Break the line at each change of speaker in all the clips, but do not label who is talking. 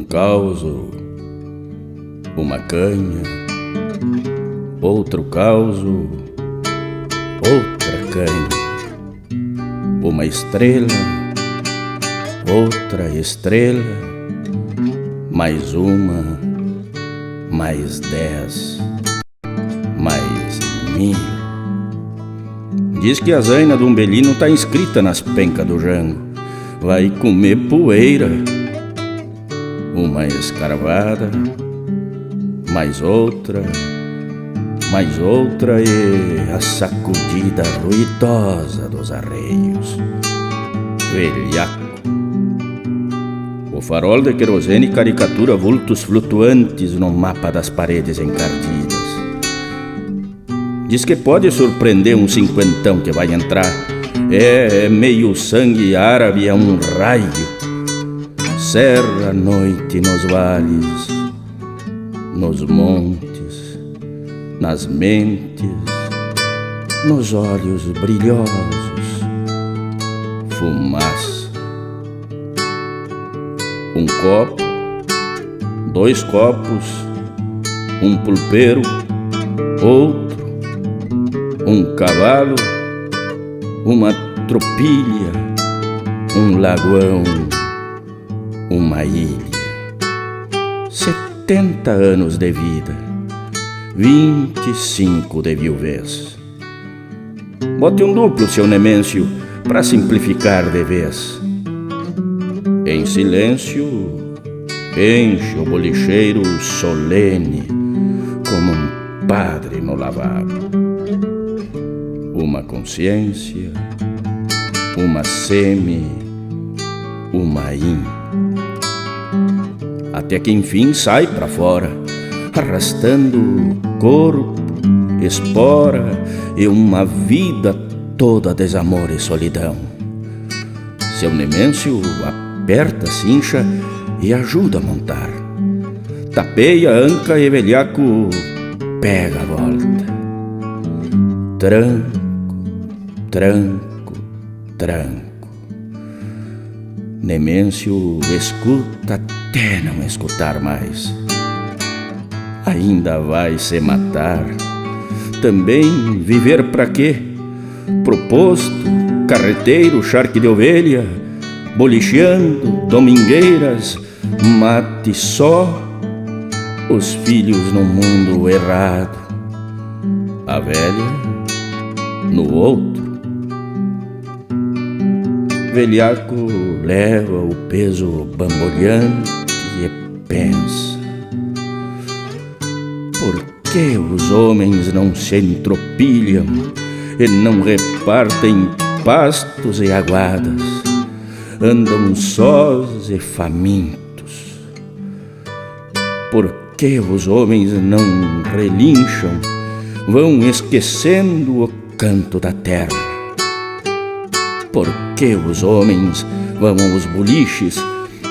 causo, uma canha, outro causo, outra canha, uma estrela, outra estrela, mais uma, mais 10, mais 1000. Diz que a zaina do umbelino tá inscrita nas pencas do jango. Vai comer poeira. Uma escarvada, mais outra e a sacudida ruidosa dos arreios. Velhaco. O farol de querosene caricatura vultos flutuantes no mapa das paredes encardidas. Diz que pode surpreender um cinquentão que vai entrar. É meio sangue árabe, é um raio. Cerra a noite nos vales, nos montes, nas mentes, nos olhos brilhosos. Fumaça. Um copo, 2 copos, um pulpeiro, outro, um cavalo, uma tropilha, um lagoão, uma ilha. 70 anos de vida, 25 de viuvez. Bote um duplo, seu Nemêncio, pra simplificar de vez. Em silêncio, enche o bolicheiro solene, como um padre no lavabo. Uma consciência, uma semi, uma in. Até que enfim sai pra fora, arrastando corpo, espora e uma vida toda desamor e solidão. Seu Nemêncio aperta a cincha e ajuda a montar. Tapeia a anca e velhaco pega a volta. Tranco, tranco, tranco. Nemêncio escuta até não escutar mais. Ainda vai se matar. Também viver pra quê? Proposto, carreteiro, charque de ovelha, bolicheando, domingueiras, mate só, os filhos no mundo errado, a velha no outro. Velhaco leva o peso bamboleante e pensa: por que os homens não se entropilham e não repartem pastos e aguadas? Andam sós e famintos. Por que os homens não relincham, vão esquecendo o canto da terra? Por que os homens vão aos boliches,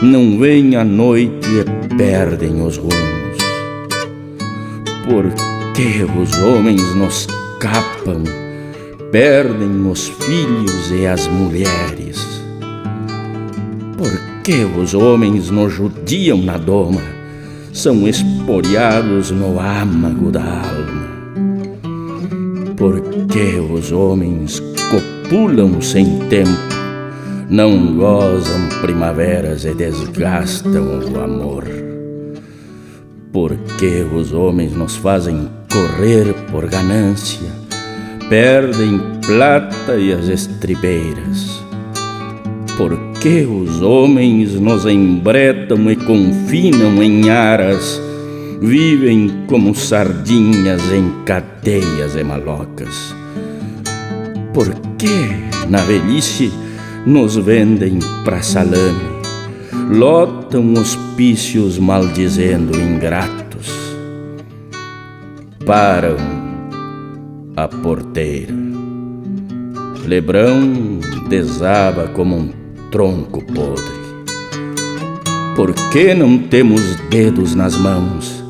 não vêm à noite e perdem os rumos? Por que os homens nos capam, perdem os filhos e as mulheres? Por que os homens nos judiam na doma, são esporiados no âmago da alma? Por que os homens copulam sem tempo, não gozam primaveras e desgastam o amor? Por que os homens nos fazem correr por ganância, perdem plata e as estribeiras? Por que os homens nos embretam e confinam em aras, vivem como sardinhas em cadeias e malocas? Por que na velhice nos vendem pra salame, lotam hospícios maldizendo ingratos? Param a porteira, Lebrão desaba como um tronco podre. Por que não temos dedos nas mãos,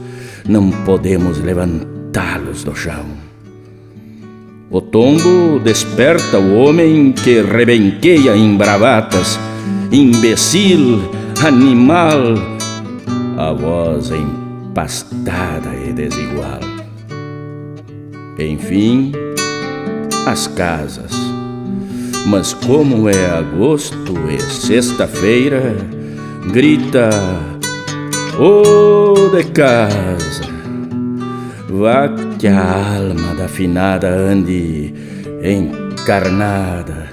não podemos levantá-los do chão? O tombo desperta o homem que rebenqueia em bravatas, imbecil, animal, a voz empastada e desigual. Enfim, as casas. Mas como é agosto e sexta-feira, grita: "Ô de casa, vá que a alma da finada ande encarnada,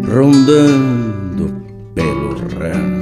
rondando pelo rancho."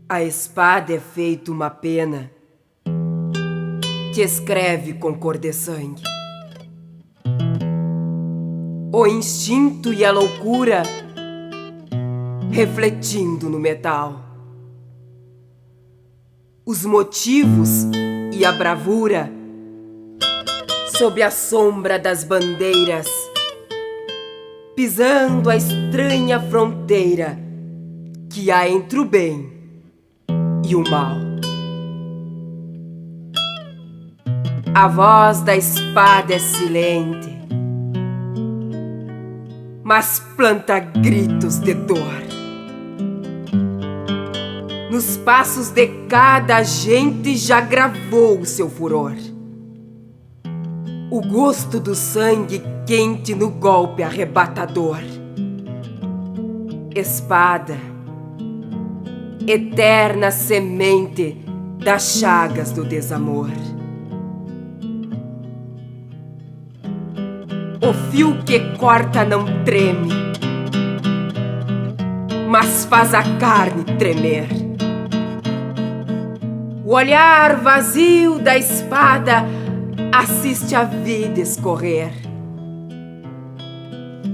A espada é feito uma pena que escreve com cor de sangue. O instinto e a loucura refletindo no metal. Os motivos e a bravura sob a sombra das bandeiras, pisando a estranha fronteira que há entre o bem e o mal. A voz da espada é silente, mas planta gritos de dor. Nos passos de cada agente já gravou o seu furor. O gosto do sangue quente no golpe arrebatador. Espada, eterna semente das chagas do desamor. O fio que corta não treme, mas faz a carne tremer. O olhar vazio da espada assiste a vida escorrer.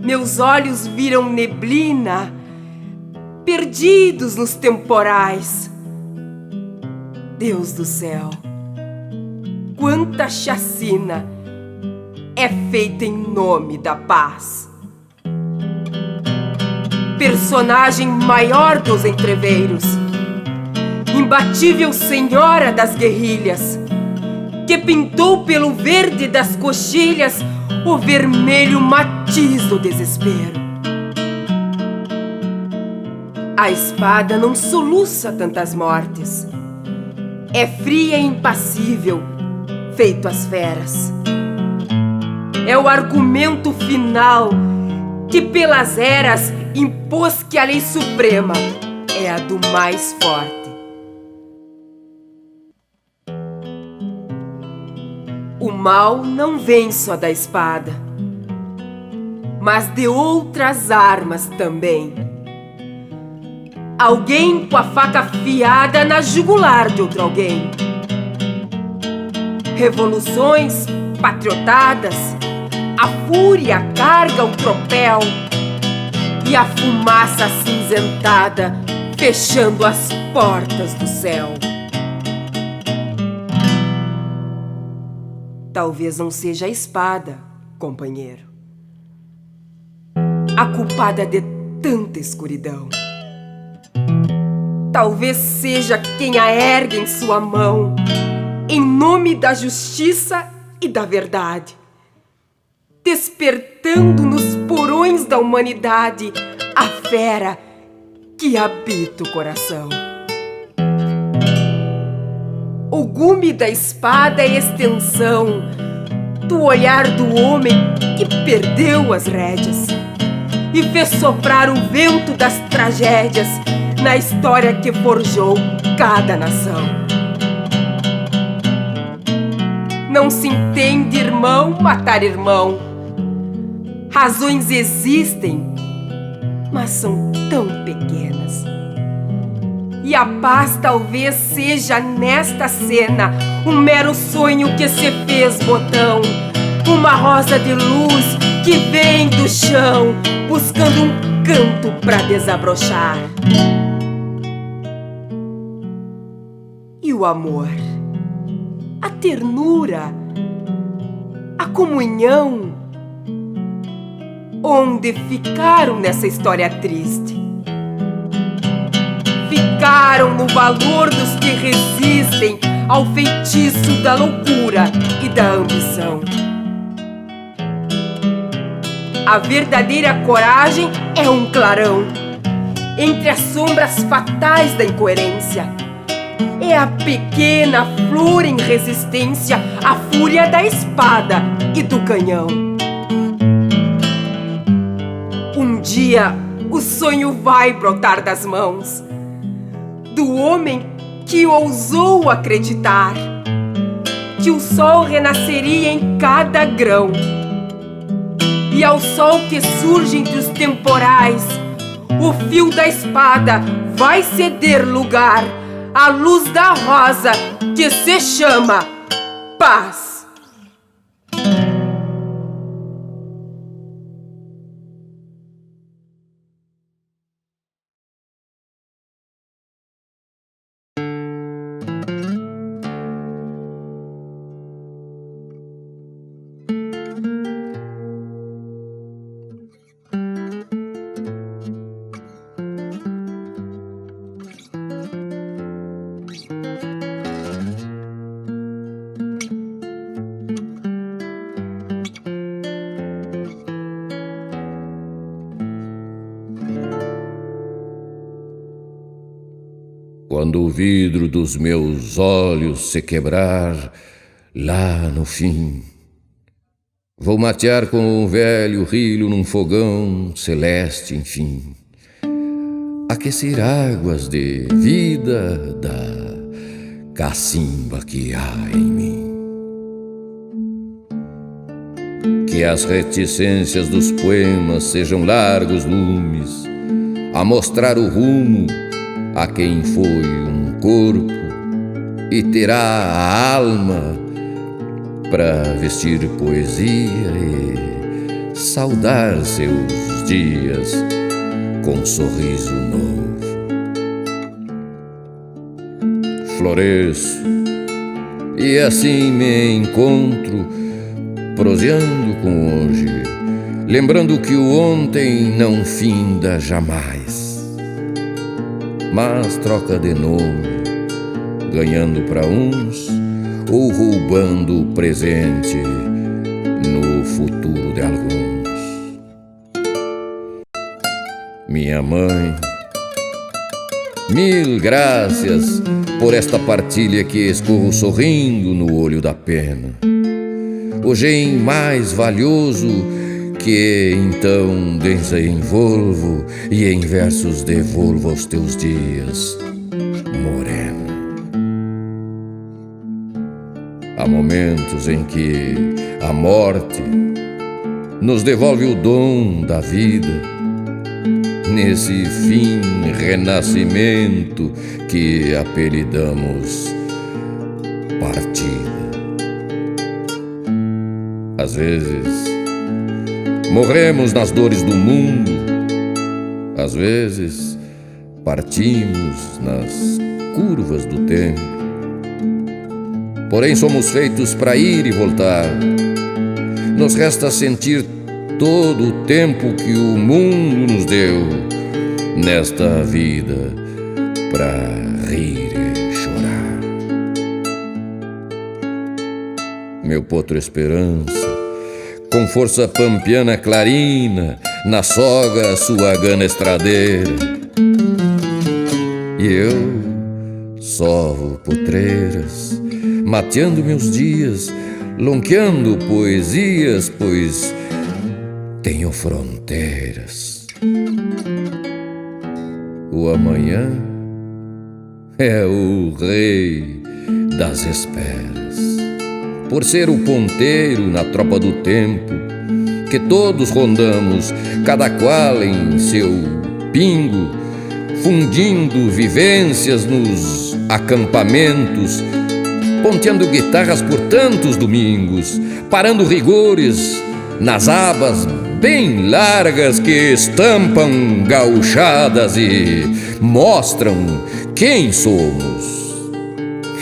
Meus olhos viram neblina, perdidos nos temporais. Deus do céu, quanta chacina é feita em nome da paz. Personagem maior dos entreveiros, imbatível senhora das guerrilhas, que pintou pelo verde das coxilhas o vermelho matiz do desespero. A espada não soluça tantas mortes. É fria e impassível, feito as feras. É o argumento final que pelas eras impôs que a lei suprema é a do mais forte. O mal não vem só da espada, mas de outras armas também. Alguém com a faca afiada na jugular de outro alguém. Revoluções patriotadas, a fúria carga o tropel e a fumaça acinzentada fechando as portas do céu. Talvez não seja a espada, companheiro, a culpada de tanta escuridão. Talvez seja quem a ergue em sua mão em nome da justiça e da verdade, despertando nos porões da humanidade a fera que habita o coração. O gume da espada é extensão do olhar do homem que perdeu as rédeas e fez soprar o vento das tragédias na história que forjou cada nação. Não se entende irmão matar irmão. Razões existem, mas são tão pequenas. E a paz talvez seja nesta cena um mero sonho que se fez botão, uma rosa de luz que vem do chão, buscando um canto pra desabrochar. E o amor, a ternura, a comunhão, onde ficaram nessa história triste? Ficaram no valor dos que resistem ao feitiço da loucura e da ambição. A verdadeira coragem é um clarão entre as sombras fatais da incoerência. É a pequena flor em resistência à fúria da espada e do canhão. Um dia o sonho vai brotar das mãos do homem que ousou acreditar que o sol renasceria em cada grão. E ao sol que surge entre os temporais, o fio da espada vai ceder lugar à luz da rosa que se chama paz.
Quando o vidro dos meus olhos se quebrar, lá no fim, vou matear com o velho rilho num fogão celeste, enfim, aquecer águas de vida da cacimba que há em mim. Que as reticências dos poemas sejam largos lumes a mostrar o rumo a quem foi um corpo e terá a alma para vestir poesia e saudar seus dias com um sorriso novo. Floresço e assim me encontro proseando com hoje, lembrando que o ontem não finda jamais, mas troca de nome, ganhando para uns ou roubando o presente no futuro de alguns. Minha mãe, mil graças por esta partilha que escorro sorrindo no olho da pena. O gen mais valioso que então desenvolvo e em versos devolvo aos teus dias, morena. Há momentos em que a morte nos devolve o dom da vida, nesse fim renascimento que apelidamos partida. Às vezes morremos nas dores do mundo, às vezes partimos nas curvas do tempo. Porém somos feitos para ir e voltar. Nos resta sentir todo o tempo que o mundo nos deu nesta vida para rir e chorar.
meu potro esperança, com força pampiana clarina, na soga sua gana estradeira. E eu sovo potreiras, mateando meus dias, lonqueando poesias, pois tenho fronteiras. O amanhã é o rei das esperas, por ser o ponteiro na tropa do tempo, que todos rondamos, cada qual em seu pingo, fundindo vivências nos acampamentos, ponteando guitarras por tantos domingos, parando rigores nas abas bem largas que estampam gauchadas e mostram quem somos.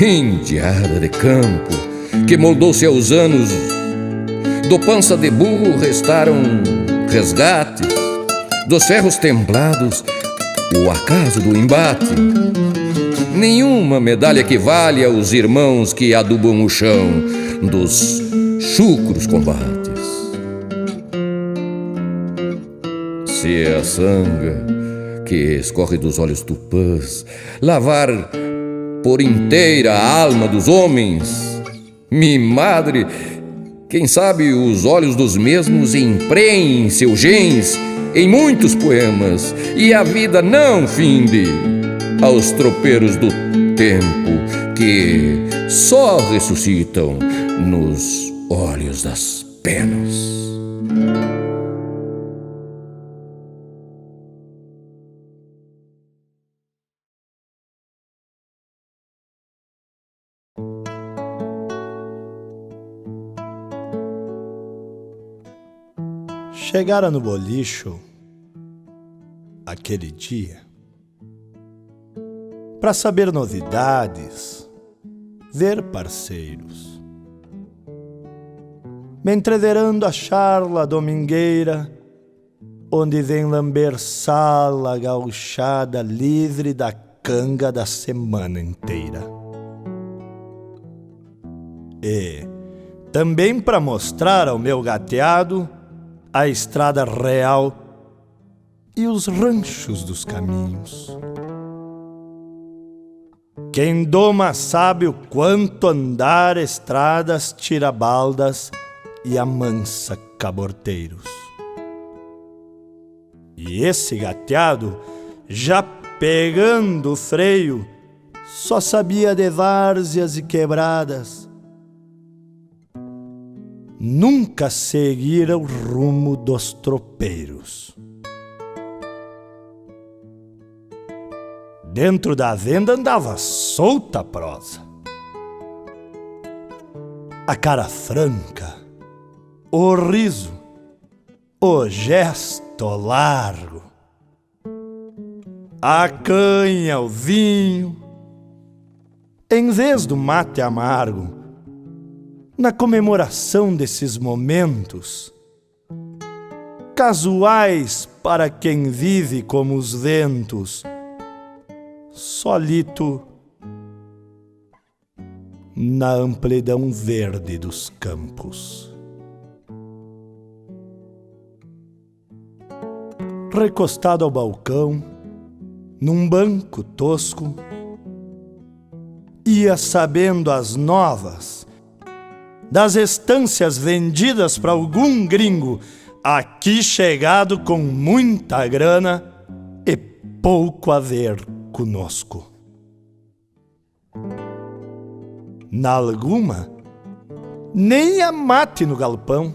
Indiada de campo, que moldou-se aos anos, do pança de burro restaram resgates, dos ferros templados o acaso do embate. Nenhuma medalha equivale aos irmãos que adubam o chão dos chucros combates. Se a sanga que escorre dos olhos tupãs lavar por inteira a alma dos homens, mi madre, quem sabe os olhos dos mesmos emprenhem seus gens em muitos poemas e a vida não finde aos tropeiros do tempo que só ressuscitam nos olhos das penas.
Chegara no bolicho aquele dia pra saber novidades, ver parceiros, me entreverando a charla domingueira, onde vem lamber sala gauchada livre da canga da semana inteira. E também pra mostrar ao meu gateado a estrada real e os ranchos dos caminhos. Quem doma sabe o quanto andar estradas tirabaldas e amansa caborteiros. E esse gateado, já pegando o freio, só sabia de várzeas e quebradas. Nunca seguira o rumo dos tropeiros. Dentro da venda andava solta a prosa, a cara franca, o riso, o gesto largo, a canha, o vinho, em vez do mate amargo. Na comemoração desses momentos, casuais para quem vive como os ventos, solito na amplidão verde dos campos. Recostado ao balcão, num banco tosco, ia sabendo as novas das estâncias vendidas para algum gringo aqui chegado com muita grana e pouco a ver conosco. Na alguma, nem a mate no galpão,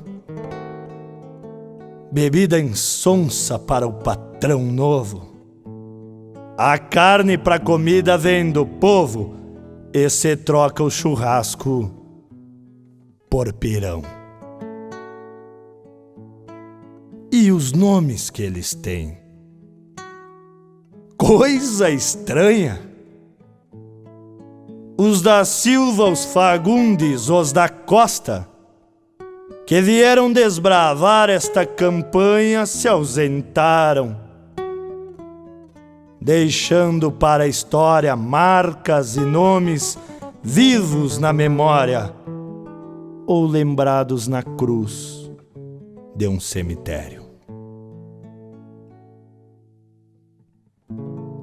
bebida insonsa para o patrão novo. A carne pra comida vem do povo e se troca o churrasco por pirão. E os nomes que eles têm, coisa estranha. Os da Silva, os Fagundes, os da Costa, que vieram desbravar esta campanha, se ausentaram, deixando para a história marcas e nomes vivos na memória, ou lembrados na cruz de um cemitério.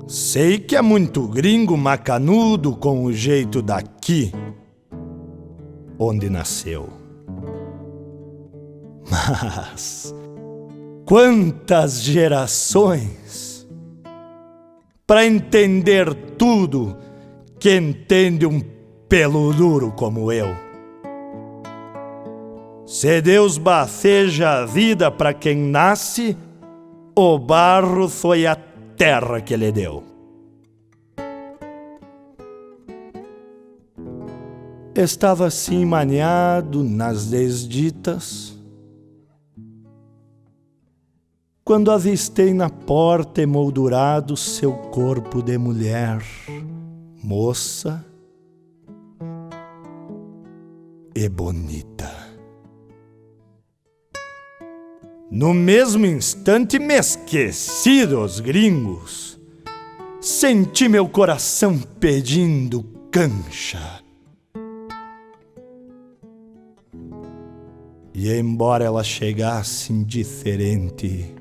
Sei que é muito gringo macanudo com o jeito daqui, onde nasceu. Mas quantas gerações para entender tudo que entende um pelo duro como eu? Se Deus bafeja a vida para quem nasce, o barro foi a terra que lhe deu. Estava assim maniado nas desditas, quando avistei na porta emoldurado seu corpo de mulher, moça e bonita. No mesmo instante me esqueci dos gringos. Senti meu coração pedindo cancha. E embora ela chegasse indiferente,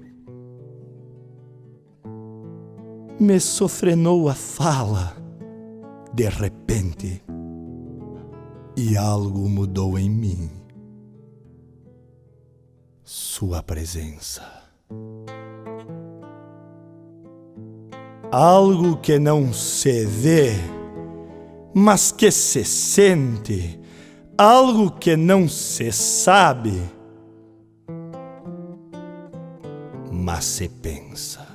me sofrenou a fala de repente, e algo mudou em mim. Sua presença. Algo que não se vê, mas que se sente. Algo que não se sabe, mas se pensa.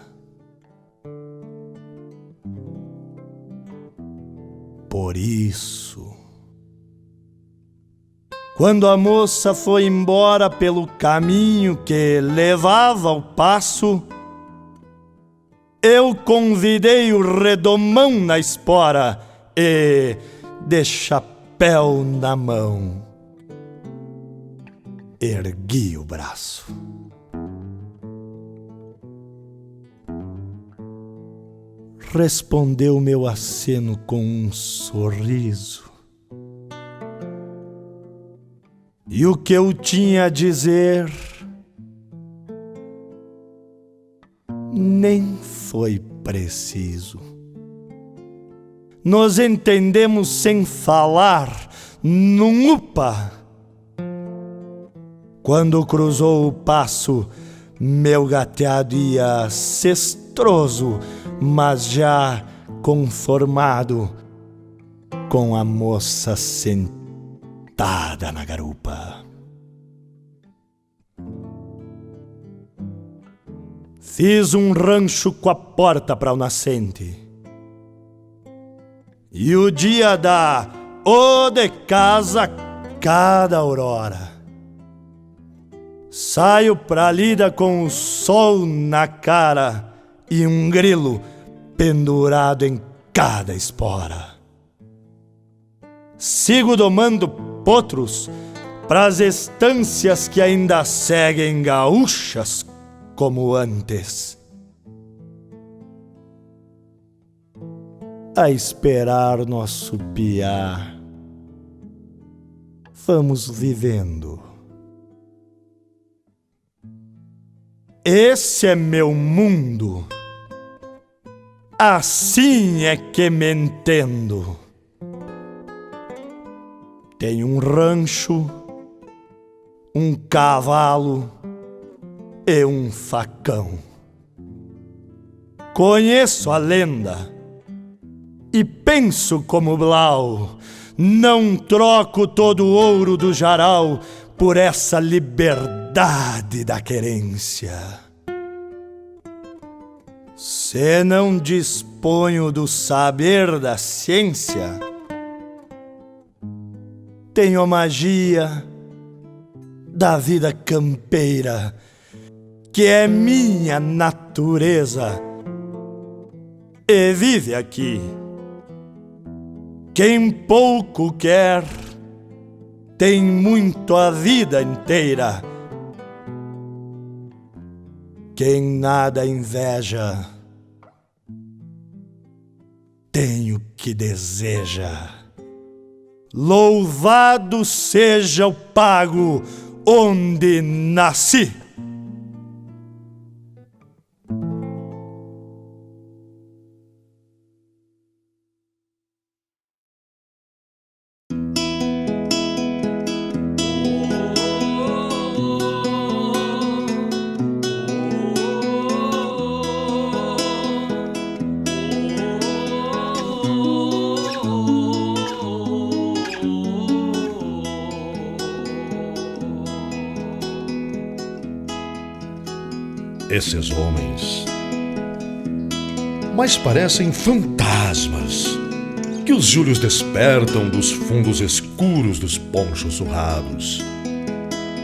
Por isso, quando a moça foi embora pelo caminho que levava ao passo, eu convidei o redomão na espora e, de chapéu na mão, ergui o braço. Respondeu meu aceno com um sorriso. E o que eu tinha a dizer nem foi preciso. Nos entendemos sem falar, num upa. Quando cruzou o passo, meu gateado ia cestroso, mas já conformado com a moça sentada na garupa. Fiz um rancho com a porta para o nascente. E o dia dá o de casa cada aurora. Saio pra lida com o sol na cara e um grilo pendurado em cada espora. Sigo domando potros pras estâncias que ainda seguem gaúchas como antes, a esperar nosso piá. Vamos vivendo. Esse é meu mundo, assim é que me entendo. Tenho um rancho, um cavalo e um facão. Conheço a lenda e penso como Blau. Não troco todo o ouro do jaral por essa liberdade da querência. Se não disponho do saber da ciência, tenho a magia da vida campeira, que é minha natureza e vive aqui. Quem pouco quer, tem muito a vida inteira. Quem nada inveja, tem o que deseja. Louvado seja o pago onde nasci.
Esses homens mais parecem fantasmas que os júlios despertam dos fundos escuros dos ponchos surrados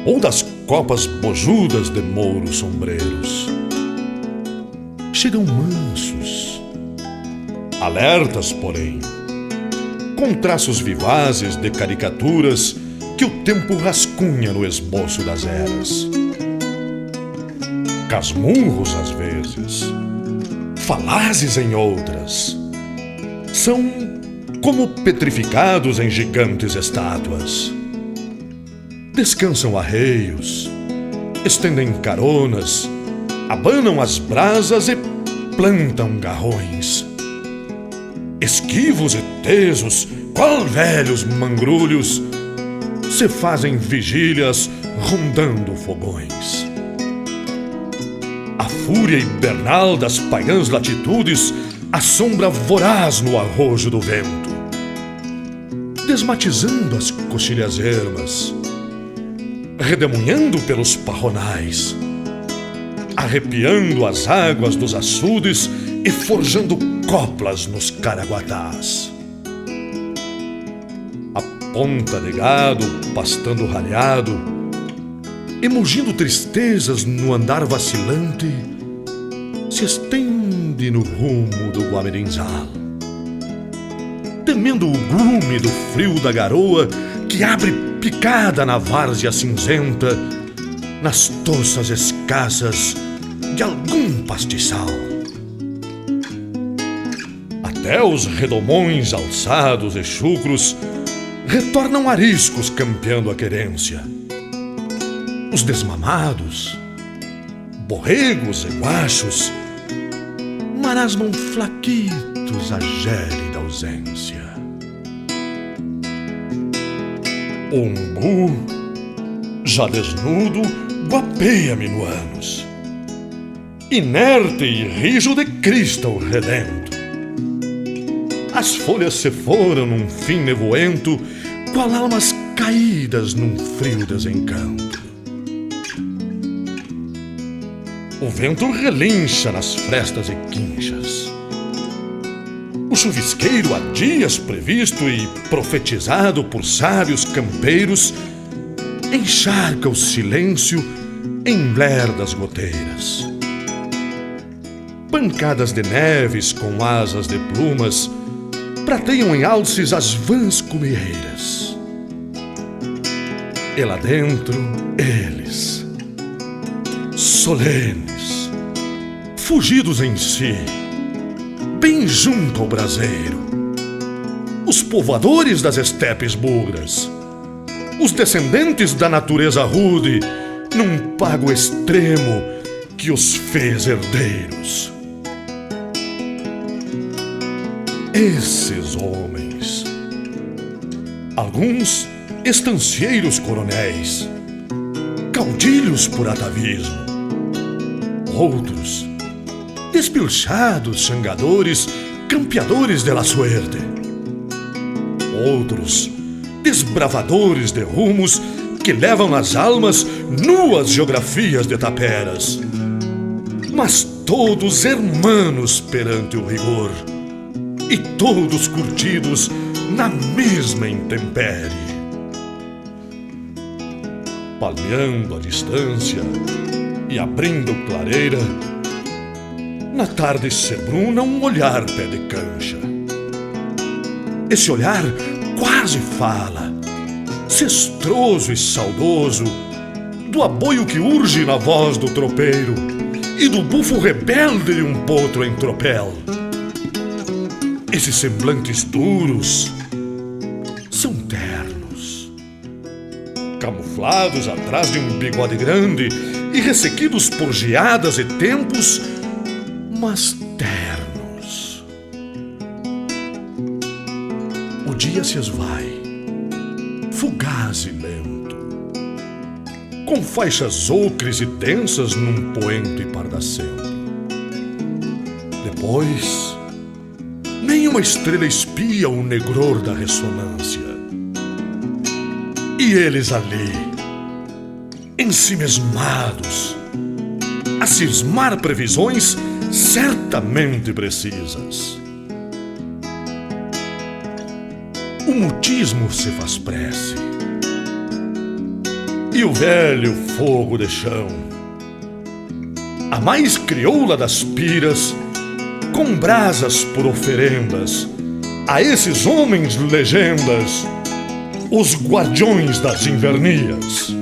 ou das copas bojudas de mouros sombreiros. Chegam mansos, alertas, porém, com traços vivazes de caricaturas que o tempo rascunha no esboço das eras. Casmurros às vezes, falazes em outras, são como petrificados em gigantes estátuas. Descansam arreios, estendem caronas, abanam as brasas e plantam garrões. Esquivos e tesos, qual velhos mangrulhos, se fazem vigílias rondando fogões. A fúria hibernal das pagãs latitudes assombra voraz no arrojo do vento, desmatizando as coxilhas ermas, redemoinhando pelos parronais, arrepiando as águas dos açudes e forjando coplas nos caraguatás. A ponta de gado pastando ralhado, emugindo tristezas no andar vacilante, se estende no rumo do Guamirinzal, temendo o gume do frio da garoa que abre picada na várzea cinzenta, nas toças escassas de algum pastiçal. Até os redomões alçados e chucros retornam ariscos campeando a querência. Os desmamados, borregos e guachos, marasmam flaquitos a gélida ausência. O umbu, já desnudo, guapeia minuanos, inerte e rijo de cristal relento. As folhas se foram num fim nevoento, qual almas caídas num frio desencanto. O vento relincha nas frestas e quinchas. O chuvisqueiro há dias previsto e profetizado por sábios campeiros encharca o silêncio em lerdas goteiras. Pancadas de neves com asas de plumas prateiam em alces as vãs cumeeiras. E lá dentro, eles, solenes, fugidos em si, bem junto ao braseiro, os povoadores das estepes bugras, os descendentes da natureza rude, num pago extremo que os fez herdeiros. Esses homens, alguns estancieiros coronéis, caudilhos por atavismo, outros despilchados xangadores, campeadores de la suerte, outros desbravadores de rumos que levam nas almas nuas geografias de taperas, mas todos hermanos perante o rigor e todos curtidos na mesma intempérie. Palmeando a distância e abrindo clareira, na tarde se bruna um olhar pé de cancha. Esse olhar quase fala, cestroso e saudoso, do aboio que urge na voz do tropeiro e do bufo rebelde de um potro em tropel. Esses semblantes duros, são ternos. Camuflados atrás de um bigode grande e ressequidos por geadas e tempos, mas ternos. O dia se esvai, fugaz e lento, com faixas ocres e tensas num poento e pardacento. Depois, nenhuma estrela espia o negror da ressonância. E eles ali, ensimesmados, a cismar previsões certamente precisas. O mutismo se faz prece, e o velho fogo de chão, a mais crioula das piras, com brasas por oferendas a esses homens legendas, os guardiões das invernias.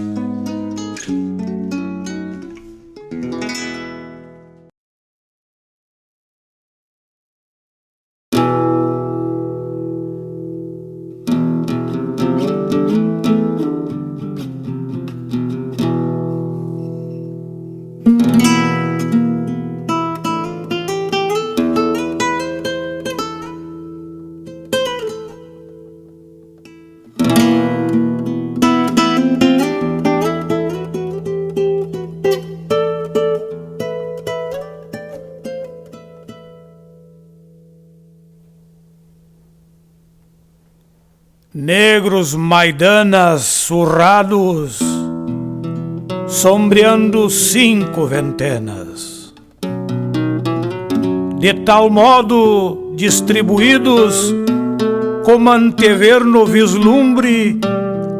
Negros maidanas surrados, sombreando 5 ventenas, de tal modo distribuídos como antever no vislumbre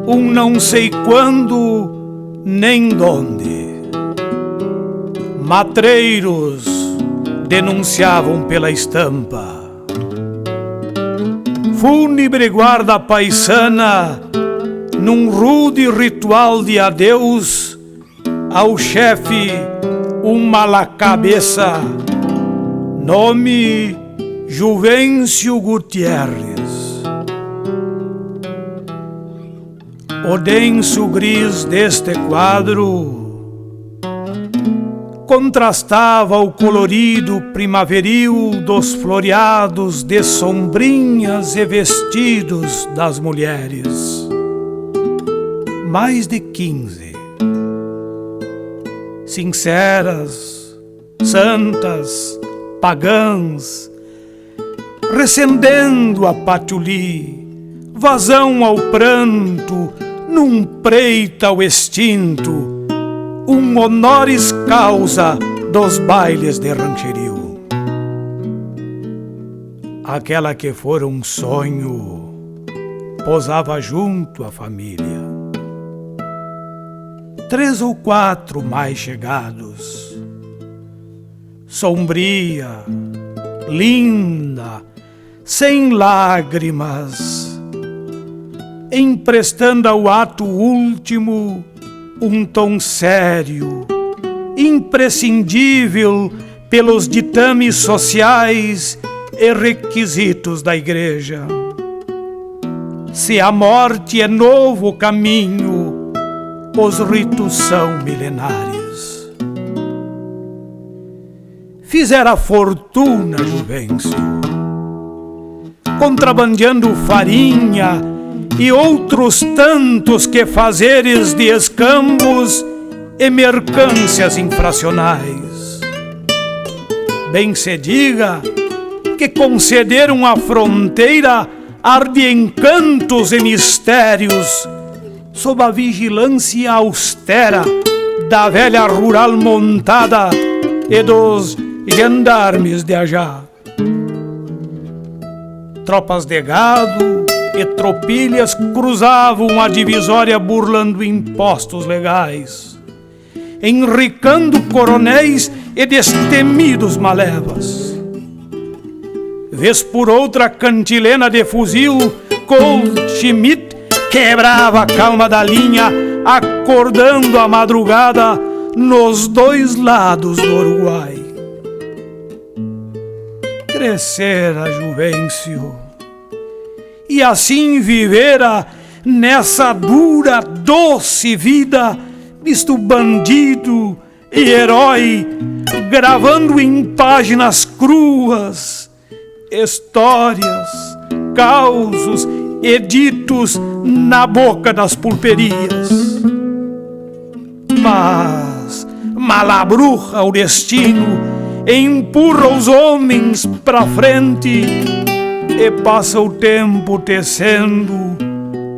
um não sei quando nem donde. Matreiros denunciavam pela estampa, fúnebre guarda paisana, num rude ritual de adeus, ao chefe uma la cabeça, nome Juvencio Gutierrez. O denso gris deste quadro contrastava o colorido primaveril dos floreados de sombrinhas e vestidos das mulheres. Mais de 15, sinceras, santas, pagãs, recendendo a patchouli, vazão ao pranto, num preito ao extinto, um honoris causa dos bailes de rancherio. Aquela que fora um sonho posava junto à família. 3 ou 4 mais chegados, sombria, linda, sem lágrimas, emprestando ao ato último um tom sério, imprescindível pelos ditames sociais e requisitos da igreja. Se a morte é novo caminho, os ritos são milenares. Fizera fortuna, Juvencio, contrabandeando farinha e outros tantos quefazeres de escambos e mercâncias infracionais. Bem se diga que concederam à fronteira ar de encantos e mistérios, sob a vigilância austera da velha rural montada e dos gendarmes de Ajá. Tropas de gado e tropilhas cruzavam a divisória burlando impostos legais, enricando coronéis e destemidos malevas. Vez por outra cantilena de fuzil Colt Schmidt quebrava a calma da linha, acordando a madrugada nos 2 lados do Uruguai. Crescera Juvencio e assim vivera nessa dura, doce vida, visto bandido e herói, gravando em páginas cruas histórias, causos e ditos na boca das pulperias. Mas malabruja o destino, empurra os homens pra frente e passa o tempo tecendo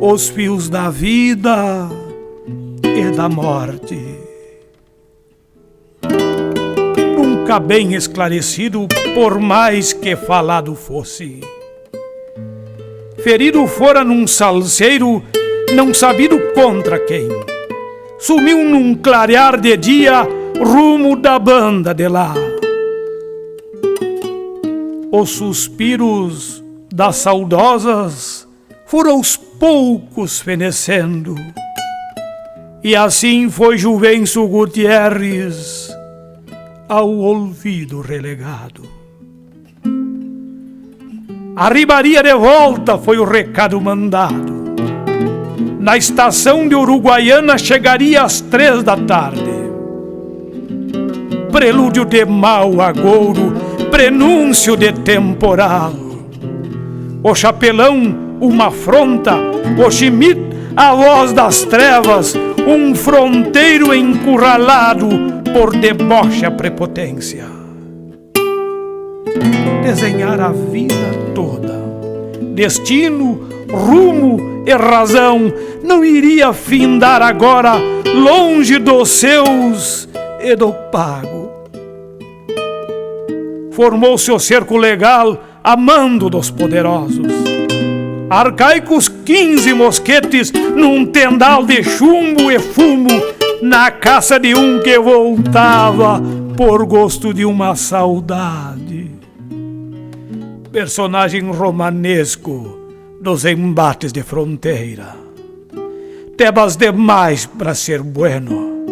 os fios da vida e da morte. Nunca bem esclarecido, por mais que falado fosse. Ferido fora num salseiro, não sabido contra quem. Sumiu num clarear de dia, rumo da banda de lá. Os suspiros das saudosas foram aos poucos fenecendo. E assim foi Juvencio Gutierrez ao olvido relegado. Arribaria de volta foi o recado mandado. Na estação de Uruguaiana chegaria às 3 da tarde. Prelúdio de mau agouro, prenúncio de temporal. O chapelão, uma afronta, o Schmidt, a voz das trevas, um fronteiro encurralado por deboche a prepotência. Desenhar a vida toda, destino, rumo e razão, não iria findar agora longe dos seus e do pago. Formou-se o cerco legal a mando dos poderosos. Arcaicos 15 mosquetes num tendal de chumbo e fumo, na caça de um que voltava por gosto de uma saudade. Personagem romanesco dos embates de fronteira. Tebas demais para ser bueno,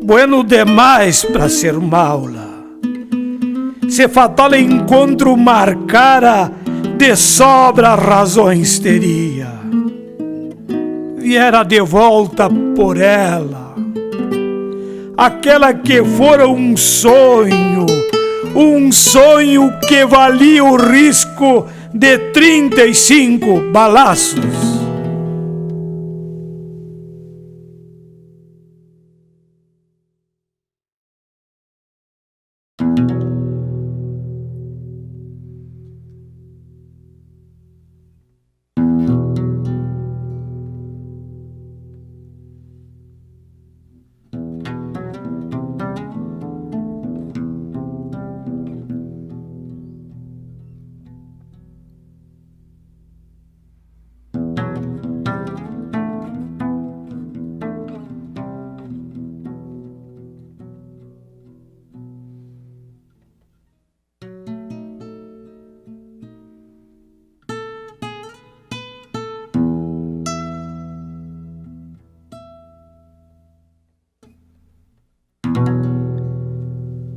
bueno demais para ser maula. Se fatal encontro marcara, de sobra razões teria. Viera de volta por ela, aquela que fora um sonho que valia o risco de 35 balaços.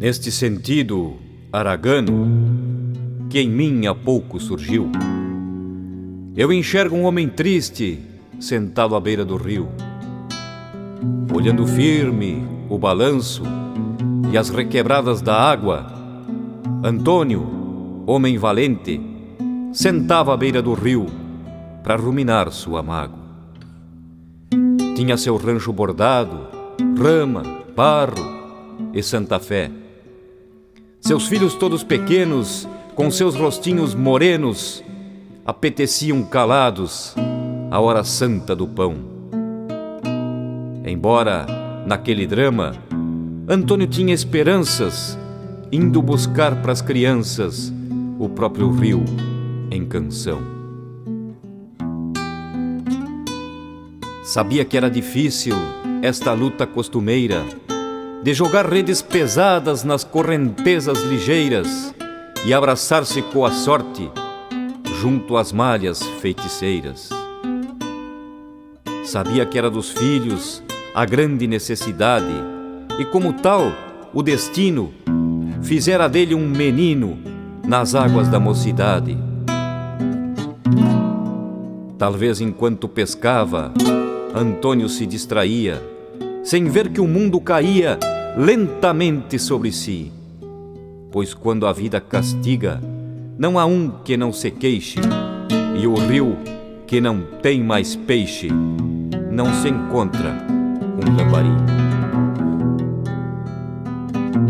Neste sentido aragano, que em mim há pouco surgiu, eu enxergo um homem triste sentado à beira do rio, olhando firme o balanço e as requebradas da água. Antônio, homem valente, sentava à beira do rio para ruminar sua mágoa. Tinha seu rancho bordado, rama, barro e Santa Fé. Seus filhos todos pequenos, com seus rostinhos morenos, apeteciam calados a hora santa do pão. Embora, naquele drama, Antônio tinha esperanças, indo buscar pras crianças o próprio rio em canção. Sabia que era difícil esta luta costumeira de jogar redes pesadas nas correntezas ligeiras e abraçar-se com a sorte junto às malhas feiticeiras. Sabia que era dos filhos a grande necessidade e, como tal, o destino fizera dele um menino nas águas da mocidade. Talvez enquanto pescava, Antônio se distraía, sem ver que o mundo caía lentamente sobre si. Pois quando a vida castiga, não há um que não se queixe, e o rio que não tem mais peixe, não se encontra um lambari.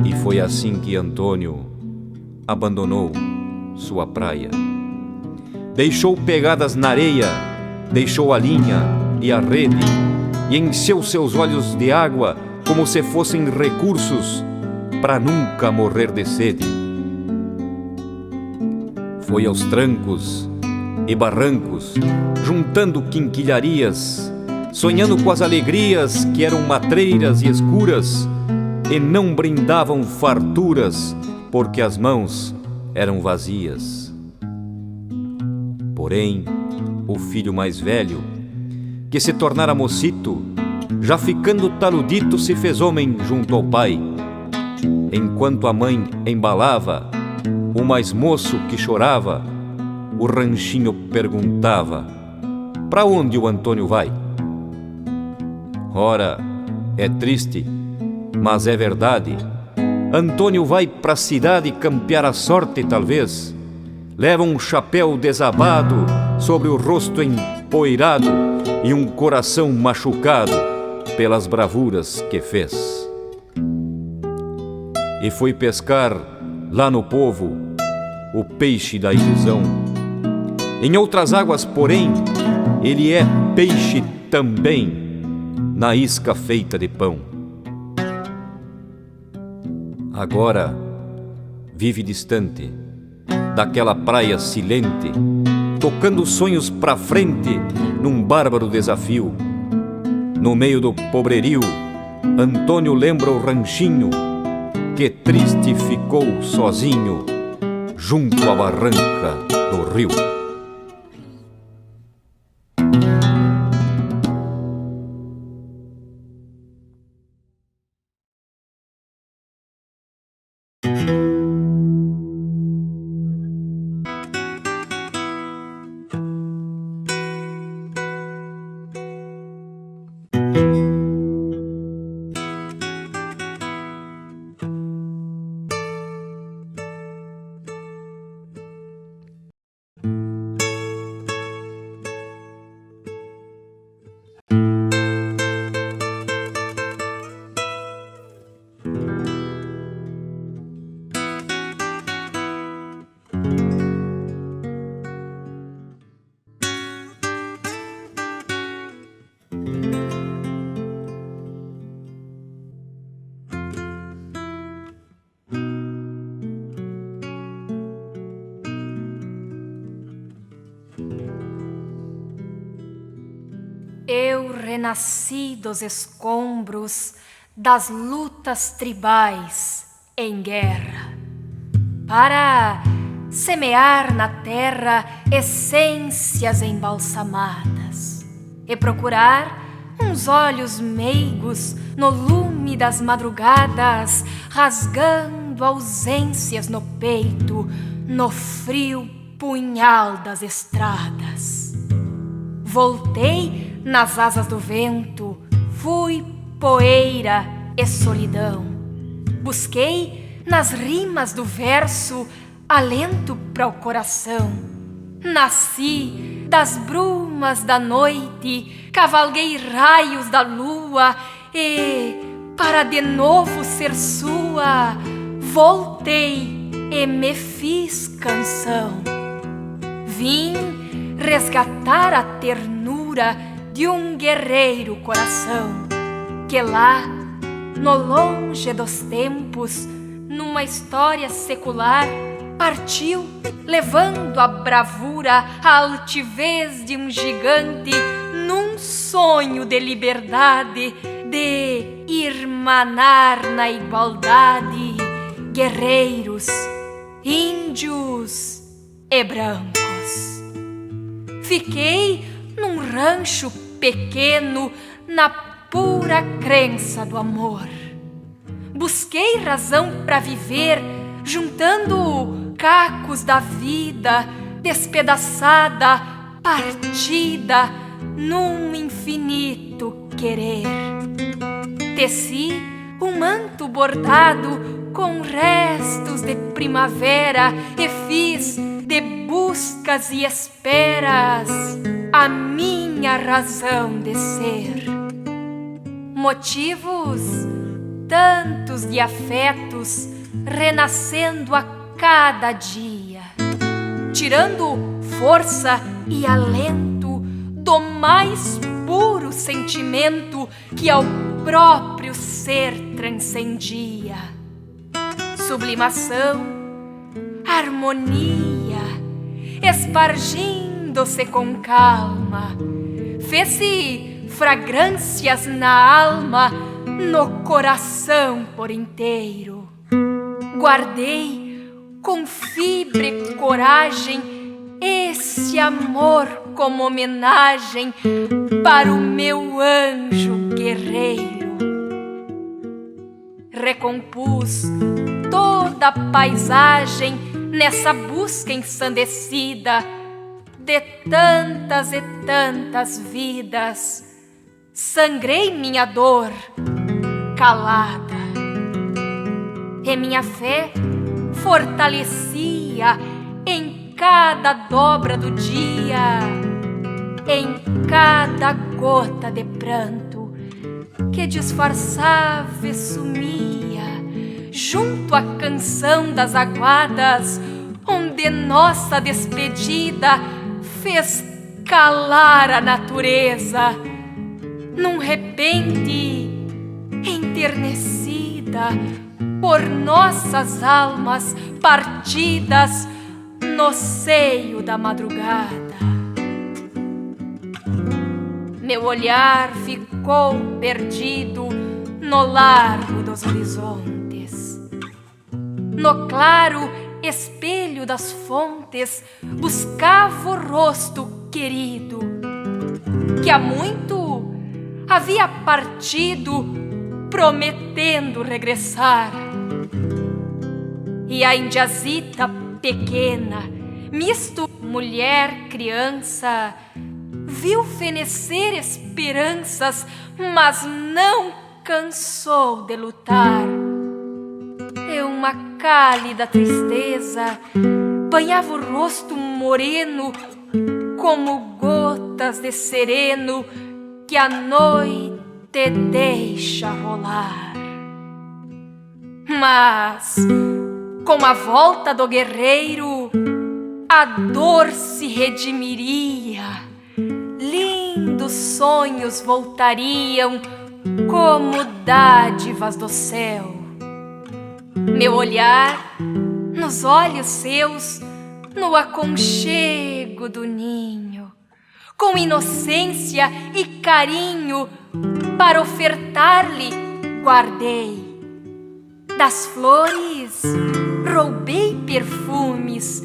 E foi assim que Antônio abandonou sua praia. Deixou pegadas na areia, deixou a linha e a rede, e encheu seus olhos de água como se fossem recursos para nunca morrer de sede. Foi aos trancos e barrancos, juntando quinquilharias, sonhando com as alegrias que eram matreiras e escuras, e não brindavam farturas, porque as mãos eram vazias. Porém, o filho mais velho, que se tornara mocito, já ficando taludito, se fez homem junto ao pai. Enquanto a mãe embalava o mais moço que chorava, o ranchinho perguntava: pra onde o Antônio vai? Ora, é triste, mas é verdade. Antônio vai pra cidade campear a sorte, talvez. Leva um chapéu desabado sobre o rosto empoeirado e um coração machucado pelas bravuras que fez. E foi pescar lá no povo o peixe da ilusão. Em outras águas, porém, ele é peixe também, na isca feita de pão. Agora vive distante daquela praia silente, tocando sonhos pra frente num bárbaro desafio. No meio do pobrerio, Antônio lembra o ranchinho que triste ficou sozinho junto à barranca do rio.
Eu renasci dos escombros das lutas tribais em guerra, para semear na terra essências embalsamadas e procurar uns olhos meigos no lume das madrugadas, rasgando ausências no peito, no frio punhal das estradas. Voltei nas asas do vento, fui poeira e solidão. Busquei nas rimas do verso alento para o coração. Nasci das brumas da noite, cavalguei raios da lua e, para de novo ser sua, voltei e me fiz canção. Vim resgatar a ternura de um guerreiro coração, que lá, no longe dos tempos, numa história secular, partiu levando a bravura, a altivez de um gigante, num sonho de liberdade, de irmanar na igualdade guerreiros, índios e brancos. Fiquei num rancho pequeno, na pura crença do amor. Busquei razão para viver, juntando cacos da vida despedaçada partida num infinito querer. Teci um manto bordado com restos de primavera e fiz de buscas e esperas a minha razão de ser. Motivos tantos de afetos renascendo a cada dia, tirando força e alento do mais puro sentimento que ao próprio ser transcendia. Sublimação, harmonia, espargindo-se com calma, fez-se fragrâncias na alma, no coração por inteiro. Guardei com fibra e coragem esse amor como homenagem para o meu anjo guerreiro. Recompus toda a paisagem nessa busca ensandecida de tantas e tantas vidas. Sangrei minha dor calada, e minha fé fortalecia em cada dobra do dia, em cada gota de pranto que disfarçava e sumia junto à canção das aguadas, onde nossa despedida fez calar a natureza. Num repente enternecida por nossas almas partidas no seio da madrugada. Meu olhar ficou perdido no largo dos horizontes. No claro espelho das fontes buscava o rosto querido, que há muito havia partido, prometendo regressar. E a indiazita pequena, misto mulher, criança, viu fenecer esperanças, mas não cansou de lutar. E uma cálida tristeza banhava o rosto moreno, como gotas de sereno que a noite deixa rolar. Mas, com a volta do guerreiro, a dor se redimiria. Lindos sonhos voltariam como dádivas do céu. Meu olhar nos olhos seus, no aconchego do ninho, com inocência e carinho, para ofertar-lhe guardei. Das flores roubei perfumes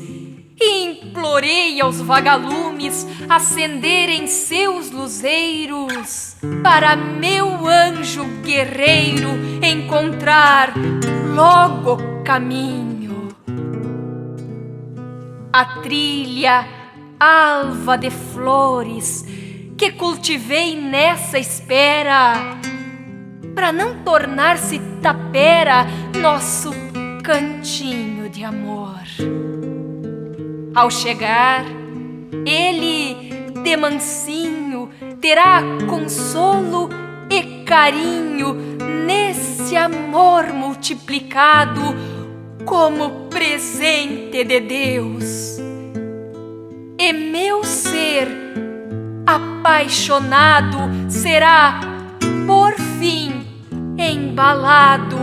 e implorei aos vagalumes acenderem seus luzeiros, para meu anjo guerreiro encontrar logo caminho. A trilha alva de flores que cultivei nessa espera, para não tornar-se tapera nosso cantinho de amor. Ao chegar, ele de mansinho terá consolo e carinho nesse amor multiplicado como presente de Deus. E meu ser apaixonado será, por fim, embalado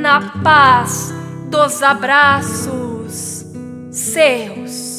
na paz dos abraços seus.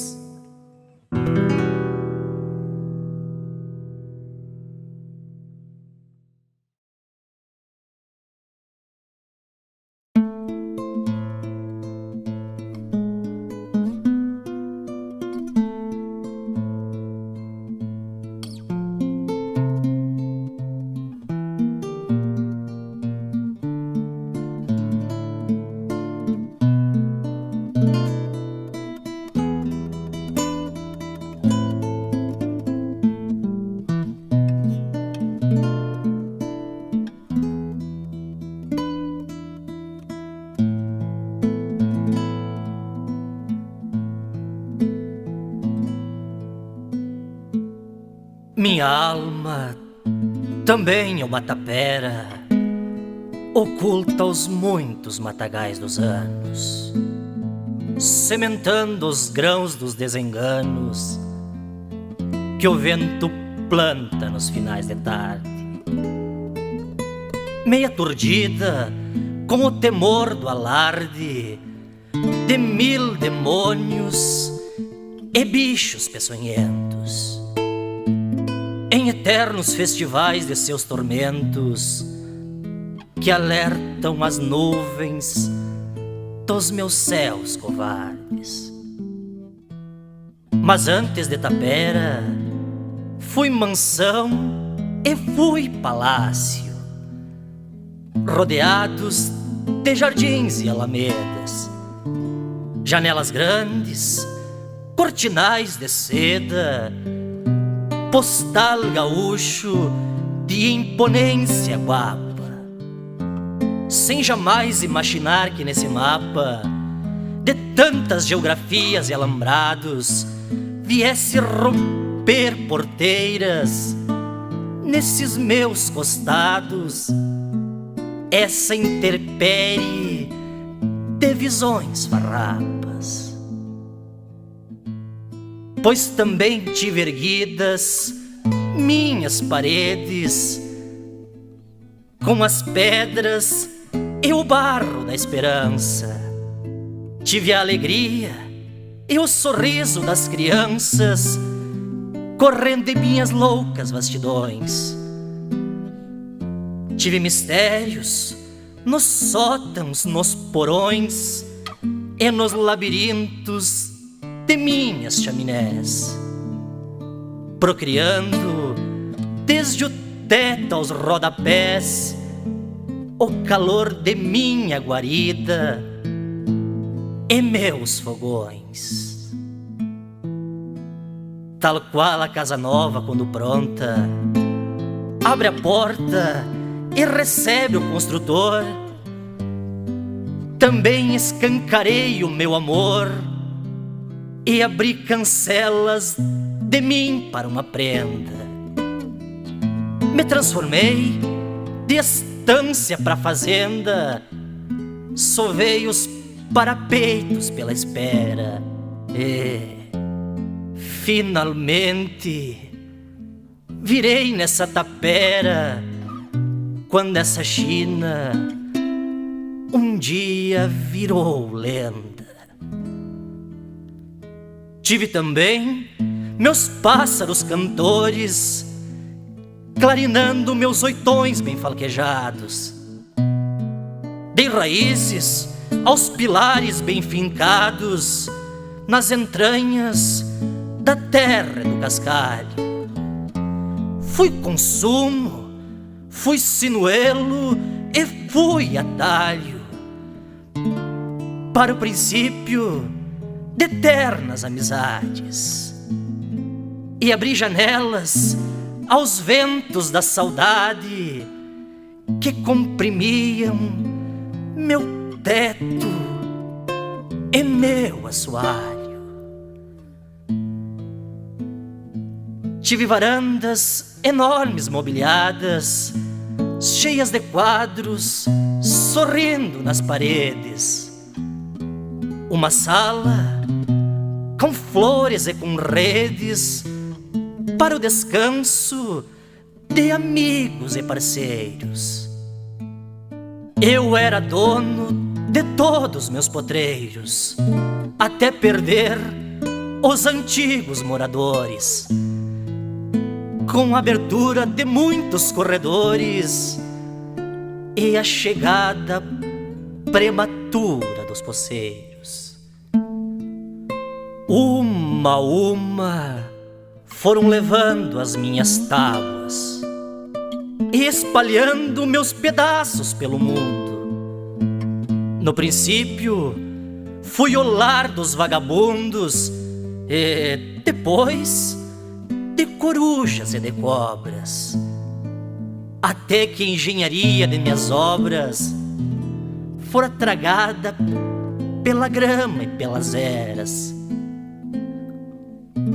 Minha alma também é uma tapera, oculta os muitos matagais dos anos, sementando os grãos dos desenganos que o vento planta nos finais de tarde. Meia aturdida com o temor do alarde de 1000 demônios e bichos peçonhentos, em eternos festivais de seus tormentos, que alertam as nuvens dos meus céus covardes. Mas antes de tapera, fui mansão e fui palácio, rodeados de jardins e alamedas, janelas grandes, cortinais de seda, postal gaúcho de imponência guapa, sem jamais imaginar que nesse mapa de tantas geografias e alambrados viesse romper porteiras nesses meus costados, essa intempérie de visões farrapas. Pois também tive erguidas minhas paredes com as pedras e o barro da esperança. Tive a alegria e o sorriso das crianças correndo em minhas loucas vastidões. Tive mistérios nos sótãos, nos porões e nos labirintos de minhas chaminés, procriando desde o teto aos rodapés o calor de minha guarida e meus fogões. Tal qual a casa nova, quando pronta, abre a porta e recebe o construtor, também escancarei o meu amor e abri cancelas de mim para uma prenda. Me transformei de estância para fazenda, sovei os parapeitos pela espera e finalmente virei nessa tapera quando essa China um dia virou lenda. Tive também meus pássaros cantores, clarinando meus oitões bem falquejados. Dei raízes aos pilares bem fincados nas entranhas da terra do cascalho. Fui consumo, fui sinuelo e fui atalho para o princípio de eternas amizades, e abri janelas aos ventos da saudade que comprimiam meu teto e meu assoalho. Tive varandas enormes mobiliadas, cheias de quadros sorrindo nas paredes, uma sala com flores e com redes para o descanso de amigos e parceiros. Eu era dono de todos meus potreiros, até perder os antigos moradores, com a abertura de muitos corredores e a chegada prematura dos poceiros. Uma a uma foram levando as minhas tábuas e espalhando meus pedaços pelo mundo. No princípio, fui o lar dos vagabundos e depois de corujas e de cobras, até que a engenharia de minhas obras fora tragada pela grama e pelas eras.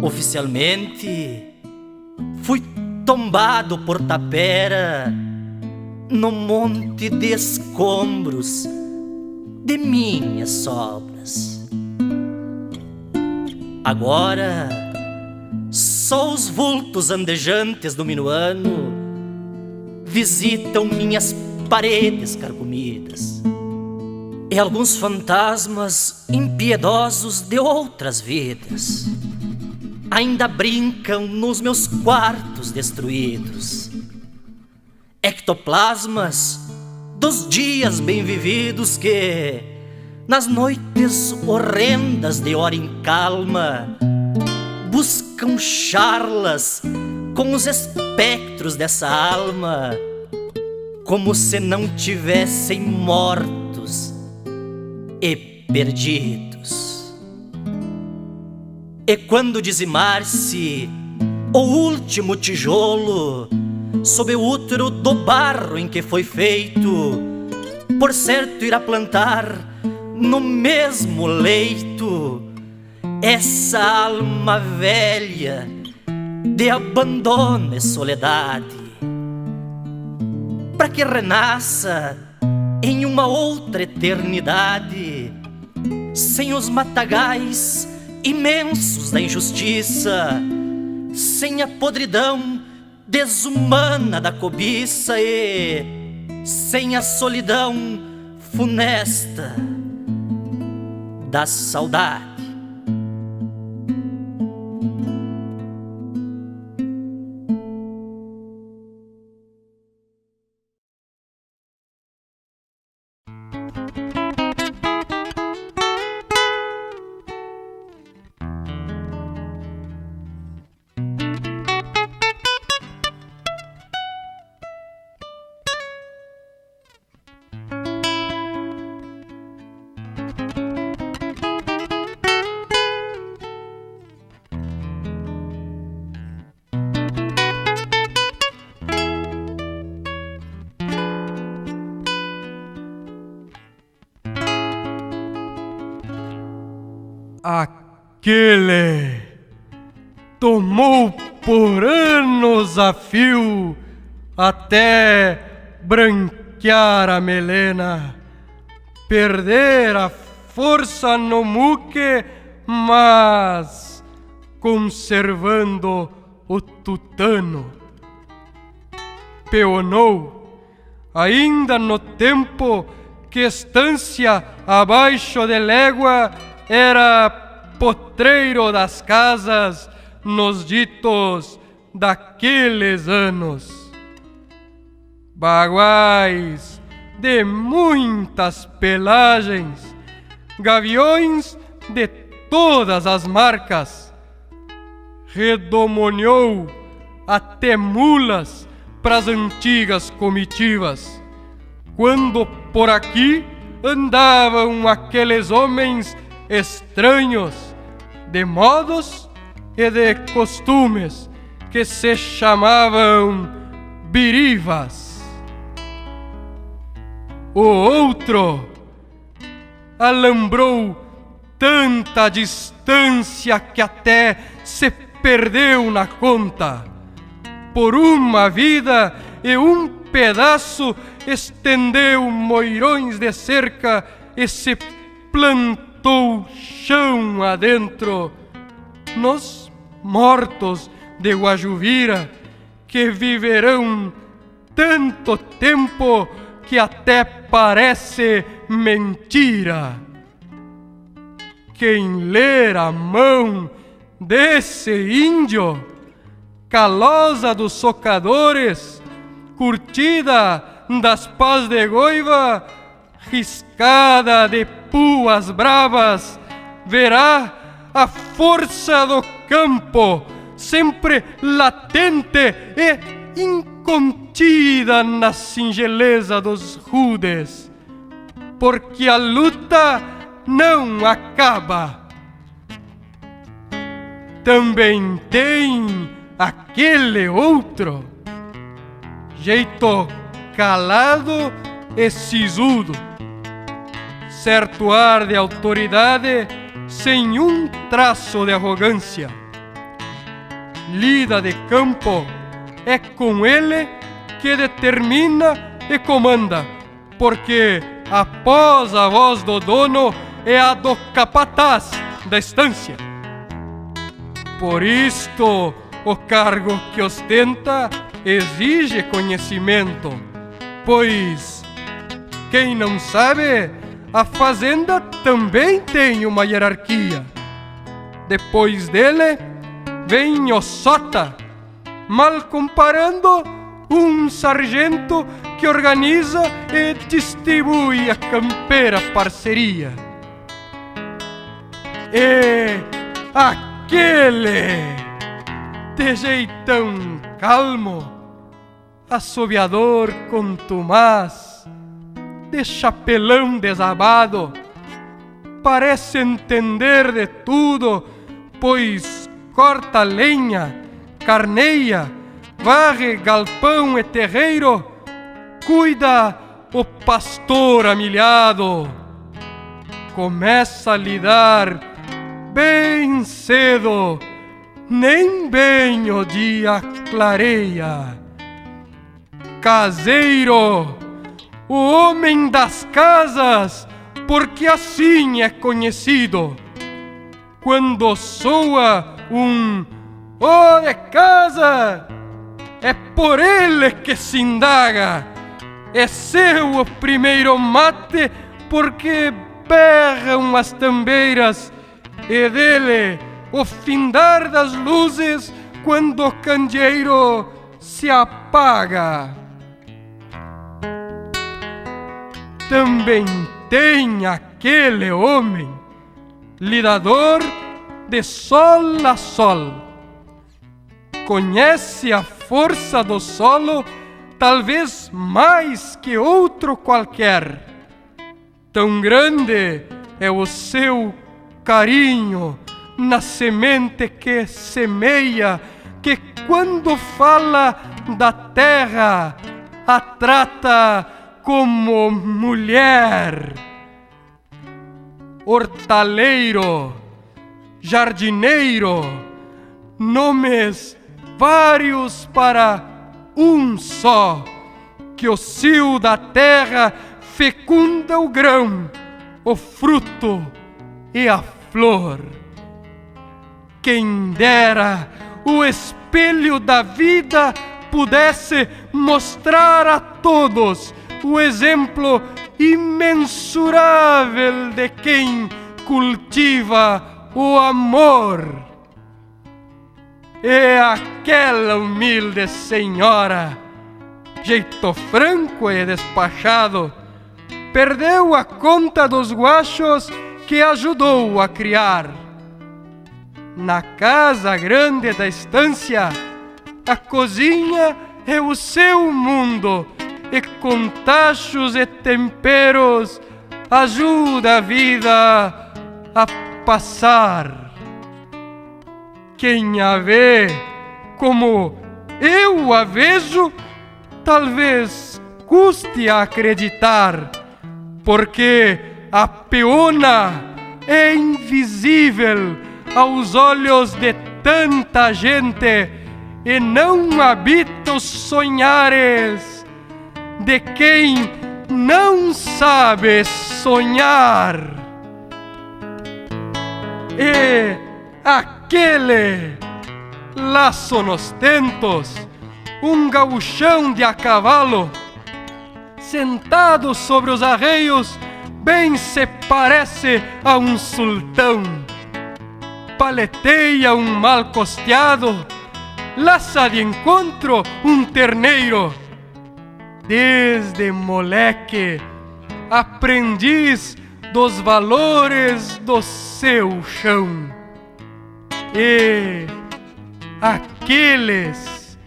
Oficialmente, fui tombado por tapera no monte de escombros de minhas sobras. Agora só os vultos andejantes do minuano visitam minhas paredes carcomidas, e alguns fantasmas impiedosos de outras vidas ainda brincam nos meus quartos destruídos. Ectoplasmas dos dias bem vividos que, nas noites horrendas de hora em calma, buscam charlas com os espectros dessa alma, como se não tivessem mortos e perdidos. E quando dizimar-se o último tijolo sob o útero do barro em que foi feito, por certo irá plantar no mesmo leito essa alma velha de abandono e soledade, para que renasça em uma outra eternidade, sem os matagais imensos da injustiça, sem a podridão desumana da cobiça e sem a solidão funesta da saudade.
Aquele tomou por anos a fio até branquear a melena, perder a força no muque, mas conservando o tutano. Peonou ainda no tempo que estância abaixo de légua era potreiro das casas nos ditos daqueles anos. Baguais de muitas pelagens, gaviões de todas as marcas, redomoniou até mulas pras antigas comitivas, quando por aqui andavam aqueles homens estranhos de modos e de costumes que se chamavam birivas. O outro alambrou tanta distância que até se perdeu na conta. Por uma vida e um pedaço estendeu moirões de cerca e se plantou chão adentro nos mortos de Guajuvira, que viverão tanto tempo que até parece mentira. Quem ler a mão desse índio, calosa dos socadores, curtida das pás de goiva, riscada de puas bravas, verá a força do campo, sempre latente e incontida na singeleza dos rudes, porque a luta não acaba. Também tem aquele outro, jeito calado e sisudo, certo ar de autoridade sem um traço de arrogância. lida de campo, é com ele que determina e comanda, porque após a voz do dono é a do capataz da estância. Por isto, o cargo que ostenta exige conhecimento, pois quem não sabe, a fazenda também tem uma hierarquia. Depois dele vem o sota, mal comparando, um sargento que organiza e distribui a campeira parceria. E aquele de jeitão calmo, assobiador contumaz, de chapelão desabado, parece entender de tudo, pois corta lenha, carneia, varre galpão e terreiro, cuida o pastor amilhado. Começa a lidar bem cedo, nem bem o dia clareia. Caseiro, o homem das casas, porque assim é conhecido. Quando soa um "Ô de casa", é por ele que se indaga. É seu o primeiro mate, porque berram as tambeiras, e dele o findar das luzes quando o candeeiro se apaga. Também tem aquele homem, lidador de sol a sol. Conhece a força do solo, talvez mais que outro qualquer. Tão grande é o seu carinho na semente que semeia, que quando fala da terra, a trata como mulher. Hortaleiro, jardineiro, nomes vários para um só, que o cio da terra fecunda o grão, o fruto e a flor. Quem dera o espelho da vida pudesse mostrar a todos o exemplo imensurável de quem cultiva o amor. E aquela humilde senhora, jeito franco e despachado, perdeu a conta dos guachos que ajudou a criar. Na casa grande da estância, a cozinha é o seu mundo, e com tachos e temperos ajuda a vida a passar. Quem a vê como eu a vejo, talvez custe a acreditar, porque a peona é invisível aos olhos de tanta gente e não habita os sonhares de quem não sabe sonhar. E aquele laço nos tentos, um gauchão de a cavalo, sentado sobre os arreios, bem se parece a um sultão. Paleteia um mal costeado, laça de encontro um terneiro. Desde moleque, aprendiz dos valores do seu chão. E aqueles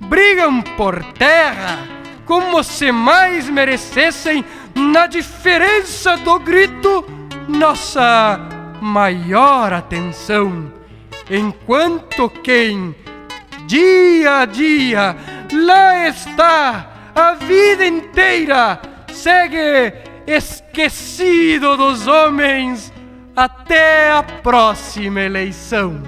brigam por terra como se mais merecessem, na diferença do grito, nossa maior atenção, enquanto quem dia a dia lá está a vida inteira segue esquecido dos homens até a próxima eleição.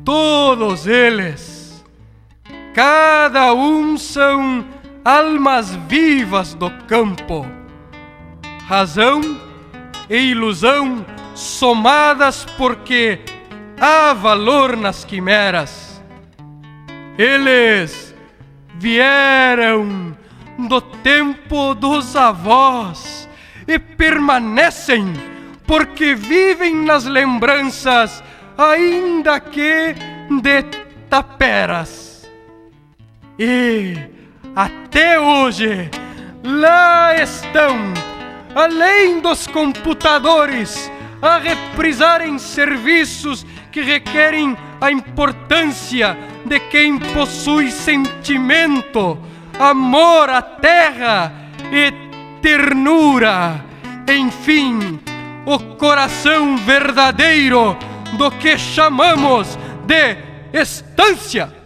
todos eles, cada são almas vivas do campo, razão e ilusão somadas porque há valor nas quimeras. Eles vieram do tempo dos avós e permanecem porque vivem nas lembranças, ainda que de taperas. E até hoje lá estão, além dos computadores, a reprisarem serviços que requerem a importância de quem possui sentimento, amor à terra e ternura. Enfim, o coração verdadeiro do que chamamos de estância.